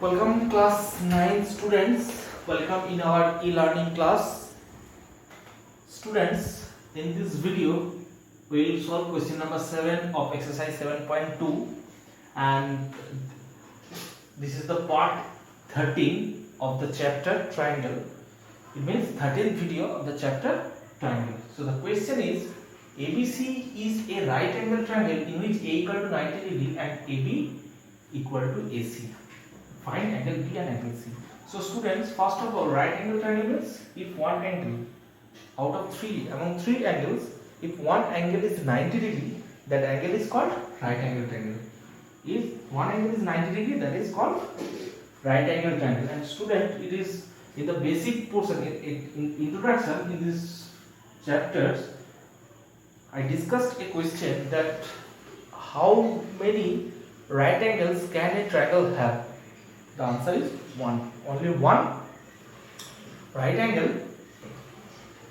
Welcome class 9 students. Welcome in our e-learning class. Students, in this video we will solve question number 7 of exercise 7.2, and this is the part 13 of the chapter triangle. It means 13th video of the chapter triangle. So the question is, ABC is a right angle triangle in which A equal to 90 degree and AB equal to AC. Find angle B and angle C. So students, first of all, right angle triangle means if one angle out of among three angles, if one angle is 90 degree, that angle is called right angle triangle. If one angle is 90 degree, that is called right angle triangle. And student, it is in the basic portion, in introduction in these chapters, I discussed a question that how many right angles can a triangle have? The answer is one. Only one right angle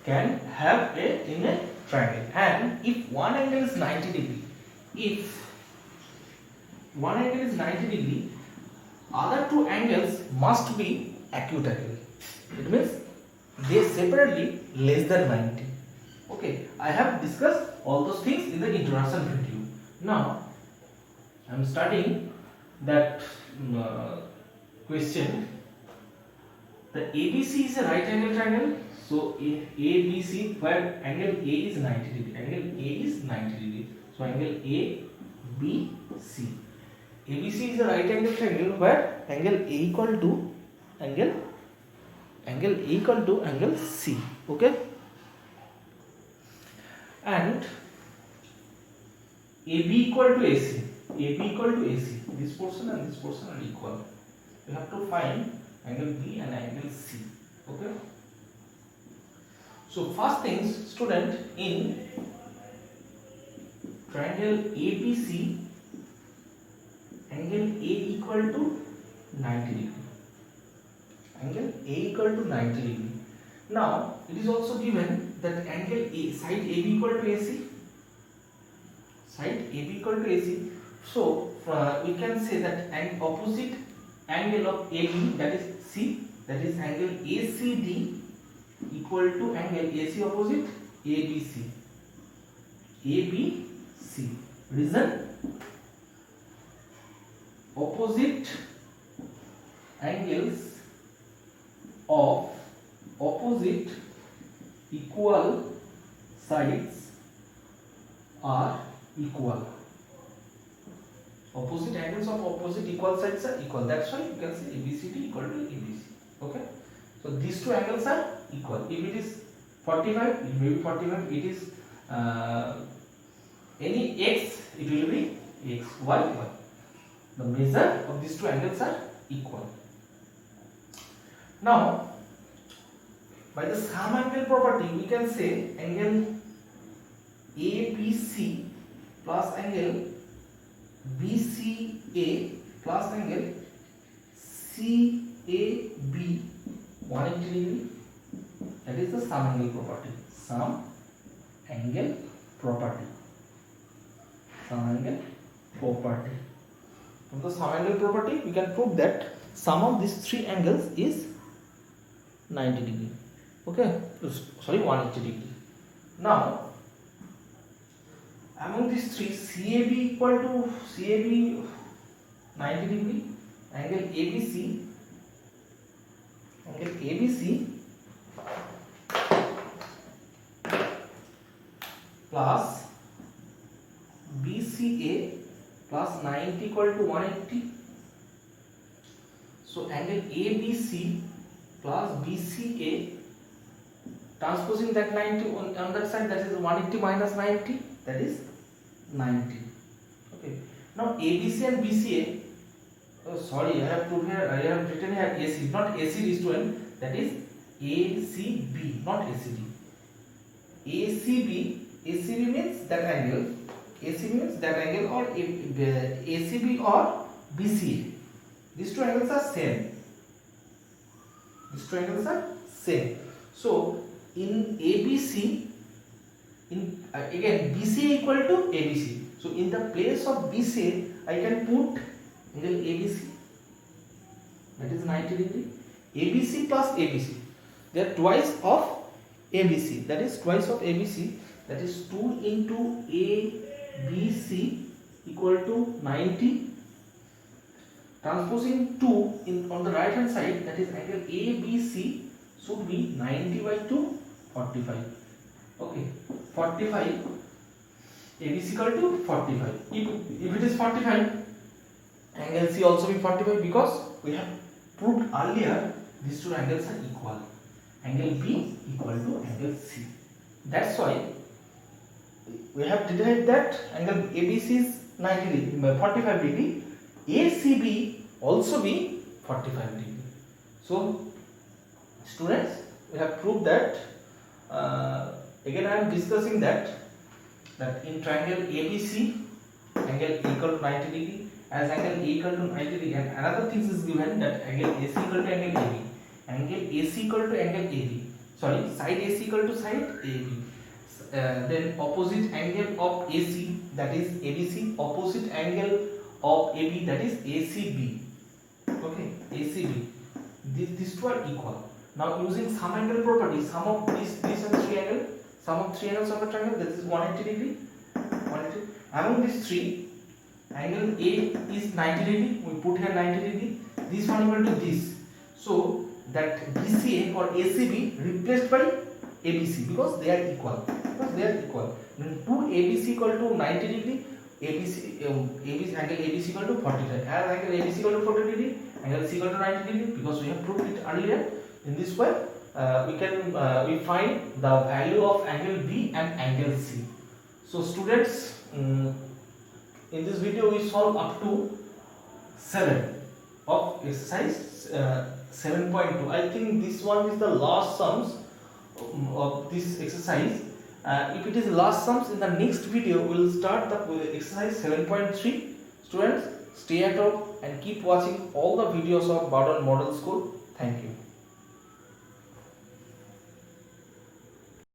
can have in a triangle. And if one angle is 90 degree, other two angles must be acute angle. It means they separately less than 90. Okay, I have discussed all those things in the introduction video. Now I am studying that question. The ABC is a right angle triangle. So ABC, where angle A is 90 degree. Angle A is 90 degree. So angle ABC. ABC is a right angle triangle where angle A equal to angle C. Okay. And AB equal to AC. This portion and this portion are equal. We have to find angle B and angle C. Okay. So first things, student, in triangle ABC, angle A equal to 90 degree. Angle A equal to 90 degree. Now it is also given that angle A, side AB equal to AC. Side AB equal to AC. So we can say that an opposite angle of AB, that is C, that is angle ACD equal to angle AC opposite ABC. Reason, opposite angles of opposite equal sides are equal. Opposite angles of opposite equal sides are equal. That's why you can say ABCD equal to ABC. Okay. So these two angles are equal. If it is 45, it may be 45. It is any x, it will be x, y. The measure of these two angles are equal. Now, by the sum angle property, we can say angle ABC plus angle BCA plus angle CAB 180 degree. That is the sum angle property. Sum angle property. From the sum angle property, we can prove that sum of these three angles is 90 degree. Okay, sorry, 180 degree. Now, among these three, CAB 90 degree, angle ABC plus BCA plus 90 equal to 180. So angle ABC plus BCA, transposing that 90 on that side, that is 180 minus 90, that is 90. Okay. Now ABC and BCA, I have written here AC, not AC student, that is ACB, not ACD. ACB means that angle. AC means that angle, or ACB or BCA. These two angles are same. So in ABC, again BCA equal to ABC. So in the place of BCA, I can put angle ABC that is 90 degree. ABC plus ABC, they are twice of ABC, that is twice of ABC, that is 2 into ABC equal to 90. Transposing 2 on the right hand side, that is angle ABC should be 90 by 2, 45. Okay, 45. ABC equal to 45. If it is 45, angle C also be 45, because we have proved earlier these two angles are equal. Angle B equal to angle C. That's why we have derived that angle ABC is 90 degree, 45 degree. ACB also be 45 degree. So students, we have proved that. Again I am discussing that in triangle ABC, angle equal to 90 degree, as angle A equal to 90 degree, and another thing is given that angle AC equal to angle AB, angle AC equal to angle AB, sorry, side AC equal to side AB. Then opposite angle of AC, that is ABC, opposite angle of AB, that is ACB. Okay, ACB. These two are equal. Now using sum angle property, sum of this and three angle, sum of three angles of a triangle, that is 180 degree. 180. Among these three, angle A is 90 degree. We put here 90 degree. This one equal to this. So that BCA or ACB replaced by ABC, because they are equal. Then 2 ABC equal to 90 degree. ABC angle ABC equal to 45. As angle ABC equal to 40 degree, angle C equal to 90 degree, because we have proved it earlier. In this way, we find the value of angle B and angle C. So students, in this video we solve up to 7 of exercise 7.2. I think this one is the last sums of this exercise. If it is last sums, in the next video we will start the exercise 7.3. Students, stay at home and keep watching all the videos of Bardhan Model School. Thank you.